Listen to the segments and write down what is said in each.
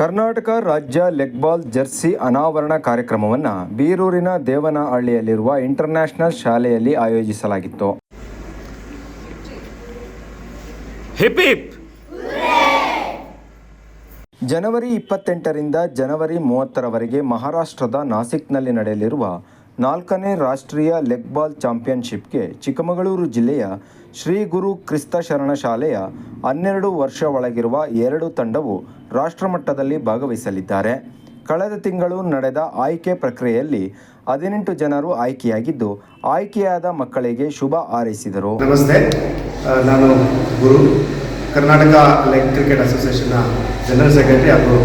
ಕರ್ನಾಟಕ ರಾಜ್ಯ ಲೆಗ್ಬಾಲ್ ಜರ್ಸಿ ಅನಾವರಣ ಕಾರ್ಯಕ್ರಮವನ್ನು ಬೀರೂರಿನ ದೇವನಹಳ್ಳಿಯಲ್ಲಿರುವ ಇಂಟರ್ನ್ಯಾಷನಲ್ ಶಾಲೆಯಲ್ಲಿ ಆಯೋಜಿಸಲಾಗಿತ್ತು. Hip hip. ಜನವರಿ 28ರಿಂದ ಜನವರಿ 30ರವರೆಗೆ ಮಹಾರಾಷ್ಟ್ರದ ನಾಸಿಕ್ನಲ್ಲಿ ನಡೆಯಲಿರುವ 4ನೇ ರಾಷ್ಟ್ರೀಯ ಲೆಗ್ಬಾಲ್ ಚಾಂಪಿಯನ್ಶಿಪ್ಗೆ ಚಿಕ್ಕಮಗಳೂರು ಜಿಲ್ಲೆಯ ಶ್ರೀ ಗುರು ಕ್ರಿಸ್ತ ಶರಣ ಶಾಲೆಯ 12 ವರ್ಷ ಒಳಗಿರುವ 2 ತಂಡವು ರಾಷ್ಟ್ರಮಟ್ಟದಲ್ಲಿ ಭಾಗವಹಿಸಲಿದ್ದಾರೆ. ಕಳೆದ ತಿಂಗಳು ನಡೆದ ಆಯ್ಕೆ ಪ್ರಕ್ರಿಯೆಯಲ್ಲಿ 18 ಜನರು ಆಯ್ಕೆಯಾಗಿದ್ದು, ಆಯ್ಕೆಯಾದ ಮಕ್ಕಳಿಗೆ ಶುಭ ಹಾರೈಸಿದರು. ನಮಸ್ತೆ, ನಾನು ಗುರು, ಕರ್ನಾಟಕ ಲೆಗ್ ಕ್ರಿಕೆಟ್ ಅಸೋಸಿಯೇಷನ್ನ ಜನರಲ್ ಸೆಕ್ರೆಟರಿ ಹಾಗೂ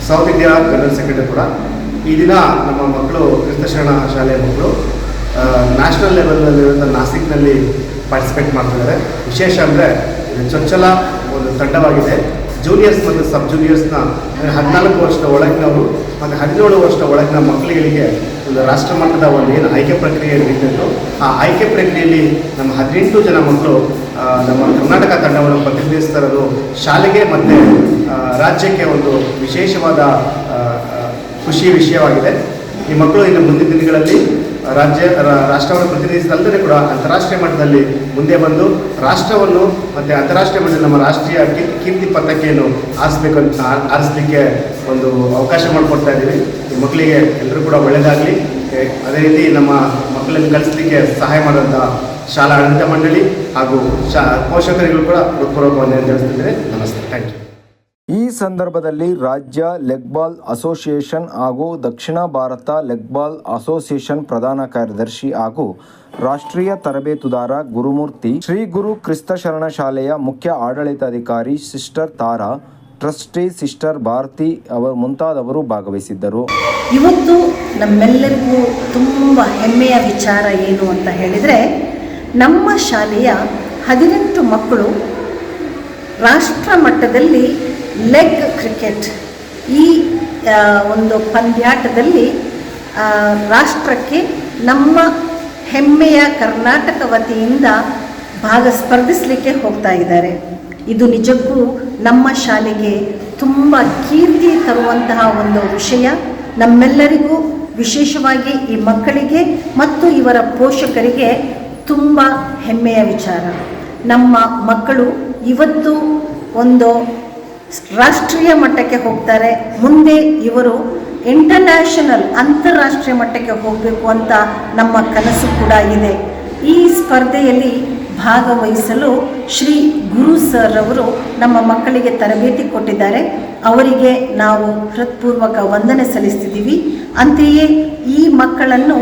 ಸೌತ್ ಇಂಡಿಯಾ ಜನರಲ್ ಸೆಕ್ರೆಟರಿ ಕೂಡ. ಈ ದಿನ ನಮ್ಮ ಮಕ್ಕಳು ಕ್ರಿಸ್ತಶರಣ ಶಾಲೆಯ ಮಕ್ಕಳು ನ್ಯಾಷನಲ್ ಲೆವೆಲಲ್ಲಿರುವಂಥ ನಾಸಿಕ್ನಲ್ಲಿ ಪಾರ್ಟಿಸಿಪೇಟ್ ಮಾಡ್ತಿದ್ದಾರೆ. ವಿಶೇಷ ಅಂದರೆ ಚೊಚ್ಚಲ ಒಂದು ತಂಡವಾಗಿದೆ. ಜೂನಿಯರ್ಸ್ ಮತ್ತು ಸಬ್ ಜೂನಿಯರ್ಸ್ನ 14 ವರ್ಷದ ಒಳಗಿನವರು ಮತ್ತು 17 ವರ್ಷದ ಒಳಗಿನ ಮಕ್ಕಳಿಗೆ ಒಂದು ರಾಷ್ಟ್ರಮಟ್ಟದ ಒಂದು ಏನು ಆಯ್ಕೆ ಪ್ರಕ್ರಿಯೆ ನಡೀತಿತ್ತು. ಆ ಆಯ್ಕೆ ಪ್ರಕ್ರಿಯೆಯಲ್ಲಿ ನಮ್ಮ 18 ಜನ ಮಕ್ಕಳು ನಮ್ಮ ಕರ್ನಾಟಕ ತಂಡವನ್ನು ಪ್ರತಿನಿಧಿಸ್ತಾ ಇರೋದು ಶಾಲೆಗೆ ಮತ್ತು ರಾಜ್ಯಕ್ಕೆ ಒಂದು ವಿಶೇಷವಾದ ಖುಷಿಯ ವಿಷಯವಾಗಿದೆ. ಈ ಮಕ್ಕಳು ಇನ್ನು ಮುಂದಿನ ದಿನಗಳಲ್ಲಿ ರಾಷ್ಟ್ರವನ್ನು ಪ್ರತಿನಿಧಿಸಿದಲ್ಲದೆ ಕೂಡ ಅಂತಾರಾಷ್ಟ್ರೀಯ ಮಟ್ಟದಲ್ಲಿ ಮುಂದೆ ಬಂದು ರಾಷ್ಟ್ರವನ್ನು ಮತ್ತು ಅಂತಾರಾಷ್ಟ್ರೀಯ ಮಟ್ಟದಲ್ಲಿ ನಮ್ಮ ರಾಷ್ಟ್ರೀಯ ಕೀರ್ತಿ ಪತಾಕೆಯನ್ನು ಆರಿಸಲಿಕ್ಕೆ ಒಂದು ಅವಕಾಶ ಮಾಡಿಕೊಡ್ತಾ ಇದ್ದೀವಿ. ಈ ಮಕ್ಕಳಿಗೆ ಎಲ್ಲರೂ ಕೂಡ ಒಳ್ಳೆಯದಾಗಲಿ. ಅದೇ ರೀತಿ ನಮ್ಮ ಮಕ್ಕಳನ್ನು ಕಲಿಸಲಿಕ್ಕೆ ಸಹಾಯ ಮಾಡುವಂಥ ಶಾಲಾ ಆಡಳಿತ ಮಂಡಳಿ ಹಾಗೂ ಪೋಷಕರಿಗೂ ಕೂಡ ಹೃತ್ಪೂರ್ವಕವಾಗಿ ತಿಳಿಸ್ತಿದ್ದೇನೆ. ನಮಸ್ತೆ, ಥ್ಯಾಂಕ್ ಯು. ಈ ಸಂದರ್ಭದಲ್ಲಿ ರಾಜ್ಯ ಲೆಗ್ಬಾಲ್ ಅಸೋಸಿಯೇಷನ್ ಹಾಗೂ ದಕ್ಷಿಣ ಭಾರತ ಲೆಗ್ಬಾಲ್ ಅಸೋಸಿಯೇಷನ್ ಪ್ರಧಾನ ಕಾರ್ಯದರ್ಶಿ ಹಾಗೂ ರಾಷ್ಟ್ರೀಯ ತರಬೇತುದಾರ ಗುರುಮೂರ್ತಿ, ಶ್ರೀ ಗುರು ಕ್ರಿಸ್ತ ಶರಣ ಶಾಲೆಯ ಮುಖ್ಯ ಆಡಳಿತಾಧಿಕಾರಿ ಸಿಸ್ಟರ್ ತಾರಾ, ಟ್ರಸ್ಟಿ ಸಿಸ್ಟರ್ ಭಾರತಿ ಮುಂತಾದವರು ಭಾಗವಹಿಸಿದ್ದರು. ಇವತ್ತು ನಮ್ಮೆಲ್ಲರಿಗೂ ತುಂಬ ಹೆಮ್ಮೆಯ ವಿಚಾರ ಏನು ಅಂತ ಹೇಳಿದರೆ, ನಮ್ಮ ಶಾಲೆಯ 18 ಮಕ್ಕಳು ರಾಷ್ಟ್ರ ಮಟ್ಟದಲ್ಲಿ ಲೆಗ್ ಕ್ರಿಕೆಟ್ ಈ ಒಂದು ಪಂದ್ಯಾಟದಲ್ಲಿ ರಾಷ್ಟ್ರಕ್ಕೆ ನಮ್ಮ ಹೆಮ್ಮೆಯ ಕರ್ನಾಟಕ ವತಿಯಿಂದ ಸ್ಪರ್ಧಿಸಲಿಕ್ಕೆ ಹೋಗ್ತಾ ಇದ್ದಾರೆ. ಇದು ನಿಜಕ್ಕೂ ನಮ್ಮ ಶಾಲೆಗೆ ತುಂಬ ಕೀರ್ತಿ ತರುವಂತಹ ಒಂದು ವಿಷಯ. ನಮ್ಮೆಲ್ಲರಿಗೂ, ವಿಶೇಷವಾಗಿ ಈ ಮಕ್ಕಳಿಗೆ ಮತ್ತು ಇವರ ಪೋಷಕರಿಗೆ ತುಂಬ ಹೆಮ್ಮೆಯ ವಿಚಾರ. ನಮ್ಮ ಮಕ್ಕಳು ಇವತ್ತು ಒಂದು ರಾಷ್ಟ್ರೀಯ ಮಟ್ಟಕ್ಕೆ ಹೋಗ್ತಾರೆ. ಮುಂದೆ ಇವರು ಅಂತಾರಾಷ್ಟ್ರೀಯ ಮಟ್ಟಕ್ಕೆ ಹೋಗಬೇಕು ಅಂತ ನಮ್ಮ ಕನಸು ಕೂಡ ಇದೆ. ಈ ಸ್ಪರ್ಧೆಯಲ್ಲಿ ಭಾಗವಹಿಸಲು ಶ್ರೀ ಗುರು ಸರ್ ಅವರು ನಮ್ಮ ಮಕ್ಕಳಿಗೆ ತರಬೇತಿ ಕೊಟ್ಟಿದ್ದಾರೆ. ಅವರಿಗೆ ನಾವು ಹೃತ್ಪೂರ್ವಕ ವಂದನೆ ಸಲ್ಲಿಸ್ತಿದ್ದೀವಿ. ಅಂತೆಯೇ ಈ ಮಕ್ಕಳನ್ನು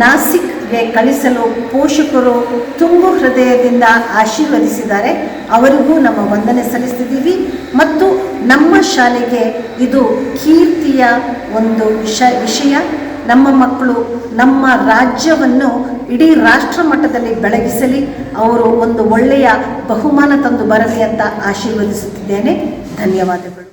ನಾಸಿಕ್ಗೆ ಕಳಿಸಲು ಪೋಷಕರು ತುಂಬು ಹೃದಯದಿಂದ ಆಶೀರ್ವದಿಸಿದ್ದಾರೆ. ಅವರಿಗೂ ನಮ್ಮ ವಂದನೆ ಸಲ್ಲಿಸ್ತಿದ್ದೀವಿ. ಮತ್ತು ನಮ್ಮ ಶಾಲೆಗೆ ಇದು ಕೀರ್ತಿಯ ಒಂದು ವಿಷಯ. ನಮ್ಮ ಮಕ್ಕಳು ನಮ್ಮ ರಾಜ್ಯವನ್ನು ಇಡೀ ರಾಷ್ಟ್ರ ಮಟ್ಟದಲ್ಲಿ ಬೆಳಗಿಸಲಿ, ಅವರು ಒಂದು ಒಳ್ಳೆಯ ಬಹುಮಾನ ತಂದು ಬರಲಿ ಅಂತ ಆಶೀರ್ವದಿಸುತ್ತಿದ್ದೇನೆ. ಧನ್ಯವಾದಗಳು.